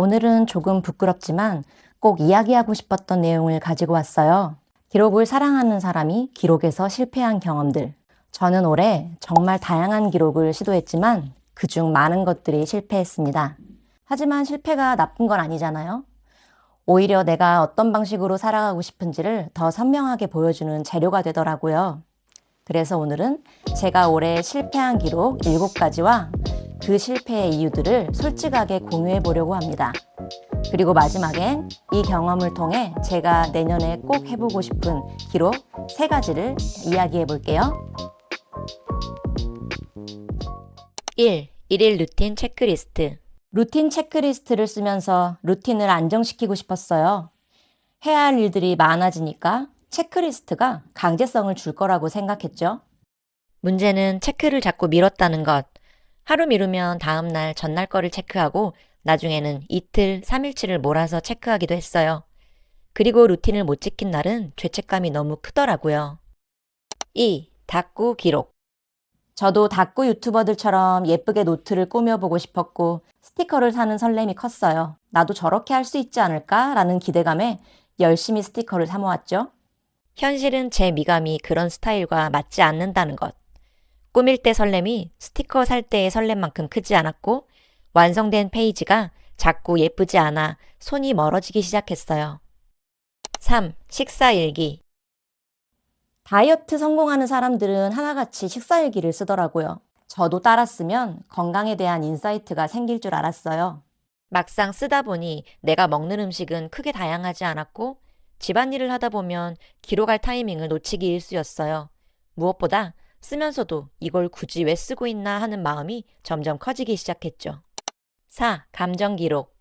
오늘은 조금 부끄럽지만 꼭 이야기하고 싶었던 내용을 가지고 왔어요. 기록을 사랑하는 사람이 기록에서 실패한 경험들. 저는 올해 정말 다양한 기록을 시도했지만 그중 많은 것들이 실패했습니다. 하지만 실패가 나쁜 건 아니잖아요. 오히려 내가 어떤 방식으로 살아가고 싶은지를 더 선명하게 보여주는 재료가 되더라고요. 그래서 오늘은 제가 올해 실패한 기록 7가지와 그 실패의 이유들을 솔직하게 공유해 보려고 합니다. 그리고 마지막엔 이 경험을 통해 제가 내년에 꼭 해보고 싶은 기록 3가지를 이야기해 볼게요. 1. 일일 루틴 체크리스트. 루틴 체크리스트를 쓰면서 루틴을 안정시키고 싶었어요. 해야 할 일들이 많아지니까 체크리스트가 강제성을 줄 거라고 생각했죠. 문제는 체크를 자꾸 미뤘다는 것. 하루 미루면 다음날 전날 거를 체크하고 나중에는 이틀, 3일치를 몰아서 체크하기도 했어요. 그리고 루틴을 못 지킨 날은 죄책감이 너무 크더라고요. 2. 다꾸 기록. 저도 다꾸 유튜버들처럼 예쁘게 노트를 꾸며보고 싶었고 스티커를 사는 설렘이 컸어요. 나도 저렇게 할 수 있지 않을까? 라는 기대감에 열심히 스티커를 사 모았죠. 현실은 제 미감이 그런 스타일과 맞지 않는다는 것. 꾸밀 때 설렘이 스티커 살 때의 설렘만큼 크지 않았고 완성된 페이지가 자꾸 예쁘지 않아 손이 멀어지기 시작했어요. 3. 식사일기. 다이어트 성공하는 사람들은 하나같이 식사일기를 쓰더라고요. 저도 따랐으면 건강에 대한 인사이트가 생길 줄 알았어요. 막상 쓰다 보니 내가 먹는 음식은 크게 다양하지 않았고 집안일을 하다 보면 기록할 타이밍을 놓치기 일쑤였어요. 무엇보다 쓰면서도 이걸 굳이 왜 쓰고 있나 하는 마음이 점점 커지기 시작했죠. 4. 감정 기록.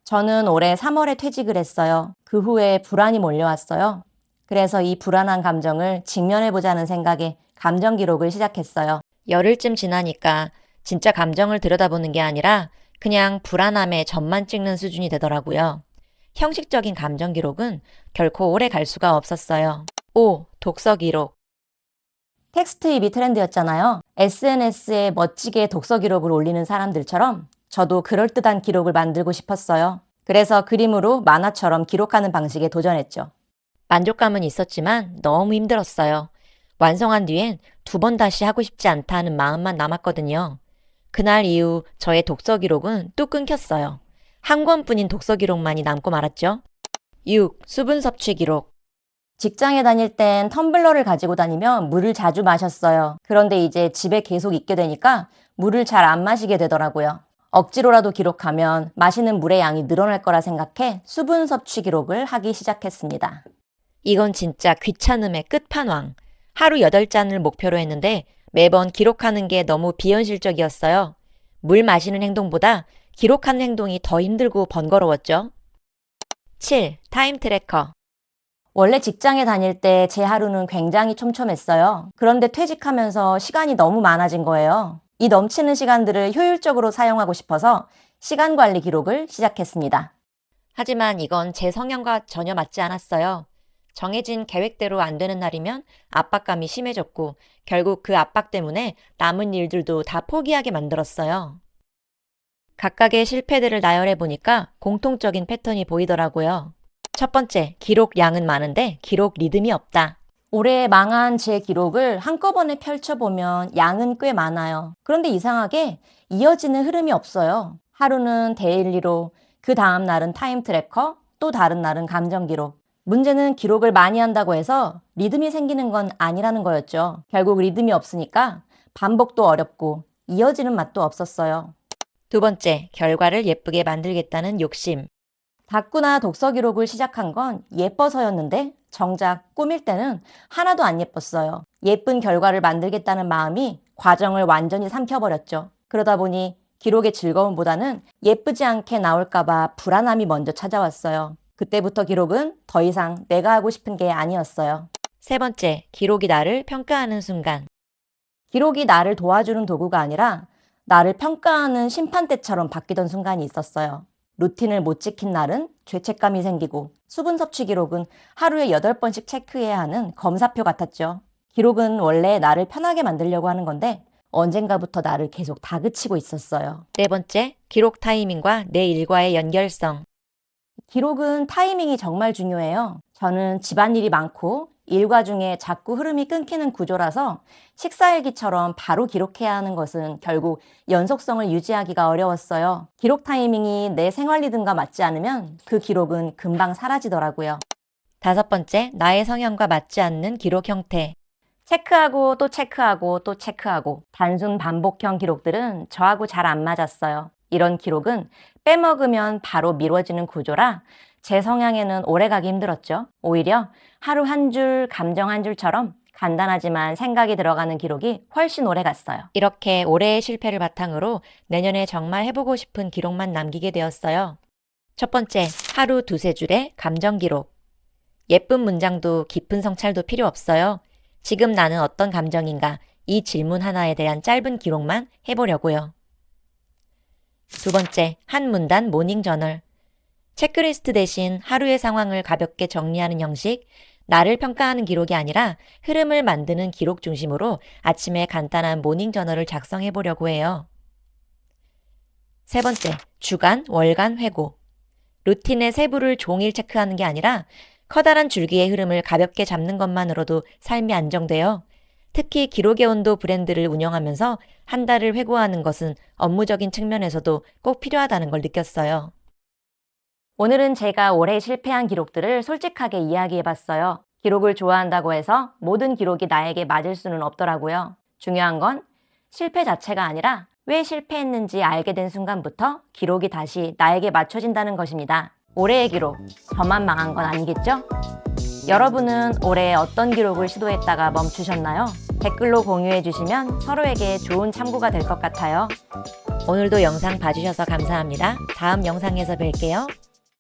저는 올해 3월에 퇴직을 했어요. 그 후에 불안이 몰려왔어요. 그래서 이 불안한 감정을 직면해보자는 생각에 감정 기록을 시작했어요. 열흘쯤 지나니까 진짜 감정을 들여다보는 게 아니라 그냥 불안함에 점만 찍는 수준이 되더라고요. 형식적인 감정 기록은 결코 오래 갈 수가 없었어요. 5. 독서 기록. 텍스트입이 트렌드였잖아요. SNS에 멋지게 독서 기록을 올리는 사람들처럼 저도 그럴듯한 기록을 만들고 싶었어요. 그래서 그림으로 만화처럼 기록하는 방식에 도전했죠. 만족감은 있었지만 너무 힘들었어요. 완성한 뒤엔 2번 다시 하고 싶지 않다는 마음만 남았거든요. 그날 이후 저의 독서 기록은 뚝 끊겼어요. 한 권뿐인 독서 기록만이 남고 말았죠. 6. 수분 섭취 기록. 직장에 다닐 땐 텀블러를 가지고 다니며 물을 자주 마셨어요. 그런데 이제 집에 계속 있게 되니까 물을 잘 안 마시게 되더라고요. 억지로라도 기록하면 마시는 물의 양이 늘어날 거라 생각해 수분 섭취 기록을 하기 시작했습니다. 이건 진짜 귀찮음의 끝판왕. 하루 8잔을 목표로 했는데 매번 기록하는 게 너무 비현실적이었어요. 물 마시는 행동보다 기록하는 행동이 더 힘들고 번거로웠죠. 7. 타임 트래커. 원래 직장에 다닐 때 제 하루는 굉장히 촘촘했어요. 그런데 퇴직하면서 시간이 너무 많아진 거예요. 이 넘치는 시간들을 효율적으로 사용하고 싶어서 시간 관리 기록을 시작했습니다. 하지만 이건 제 성향과 전혀 맞지 않았어요. 정해진 계획대로 안 되는 날이면 압박감이 심해졌고 결국 그 압박 때문에 남은 일들도 다 포기하게 만들었어요. 각각의 실패들을 나열해 보니까 공통적인 패턴이 보이더라고요. 첫 번째, 기록 양은 많은데 기록 리듬이 없다. 올해 망한 제 기록을 한꺼번에 펼쳐보면 양은 꽤 많아요. 그런데 이상하게 이어지는 흐름이 없어요. 하루는 데일리로, 그 다음 날은 타임 트래커, 또 다른 날은 감정 기록. 문제는 기록을 많이 한다고 해서 리듬이 생기는 건 아니라는 거였죠. 결국 리듬이 없으니까 반복도 어렵고 이어지는 맛도 없었어요. 두 번째, 결과를 예쁘게 만들겠다는 욕심. 다꾸나 독서 기록을 시작한 건 예뻐서였는데 정작 꾸밀 때는 하나도 안 예뻤어요. 예쁜 결과를 만들겠다는 마음이 과정을 완전히 삼켜버렸죠. 그러다 보니 기록의 즐거움보다는 예쁘지 않게 나올까봐 불안함이 먼저 찾아왔어요. 그때부터 기록은 더 이상 내가 하고 싶은 게 아니었어요. 세 번째, 기록이 나를 평가하는 순간. 기록이 나를 도와주는 도구가 아니라 나를 평가하는 심판대처럼 바뀌던 순간이 있었어요. 루틴을 못 지킨 날은 죄책감이 생기고 수분 섭취 기록은 하루에 8번씩 체크해야 하는 검사표 같았죠. 기록은 원래 나를 편하게 만들려고 하는 건데 언젠가부터 나를 계속 다그치고 있었어요. 네 번째, 기록 타이밍과 내 일과의 연결성. 기록은 타이밍이 정말 중요해요. 저는 집안일이 많고 일과 중에 자꾸 흐름이 끊기는 구조라서 식사일기처럼 바로 기록해야 하는 것은 결국 연속성을 유지하기가 어려웠어요. 기록 타이밍이 내 생활 리듬과 맞지 않으면 그 기록은 금방 사라지더라고요. 다섯 번째, 나의 성향과 맞지 않는 기록 형태. 체크하고 또 체크하고 또 체크하고 단순 반복형 기록들은 저하고 잘 안 맞았어요. 이런 기록은 빼먹으면 바로 미뤄지는 구조라 제 성향에는 오래가기 힘들었죠. 오히려 하루 한 줄, 감정 한 줄처럼 간단하지만 생각이 들어가는 기록이 훨씬 오래 갔어요. 이렇게 올해의 실패를 바탕으로 내년에 정말 해보고 싶은 기록만 남기게 되었어요. 첫 번째, 하루 두세 줄의 감정 기록. 예쁜 문장도 깊은 성찰도 필요 없어요. 지금 나는 어떤 감정인가? 이 질문 하나에 대한 짧은 기록만 해보려고요. 두 번째, 한 문단 모닝 저널. 체크리스트 대신 하루의 상황을 가볍게 정리하는 형식, 나를 평가하는 기록이 아니라 흐름을 만드는 기록 중심으로 아침에 간단한 모닝 저널을 작성해 보려고 해요. 세 번째, 주간, 월간 회고. 루틴의 세부를 종일 체크하는 게 아니라 커다란 줄기의 흐름을 가볍게 잡는 것만으로도 삶이 안정돼요. 특히 기록의 온도 브랜드를 운영하면서 한 달을 회고하는 것은 업무적인 측면에서도 꼭 필요하다는 걸 느꼈어요. 오늘은 제가 올해 실패한 기록들을 솔직하게 이야기해봤어요. 기록을 좋아한다고 해서 모든 기록이 나에게 맞을 수는 없더라고요. 중요한 건 실패 자체가 아니라 왜 실패했는지 알게 된 순간부터 기록이 다시 나에게 맞춰진다는 것입니다. 올해의 기록, 저만 망한 건 아니겠죠? 여러분은 올해 어떤 기록을 시도했다가 멈추셨나요? 댓글로 공유해 주시면 서로에게 좋은 참고가 될 것 같아요. 오늘도 영상 봐주셔서 감사합니다. 다음 영상에서 뵐게요.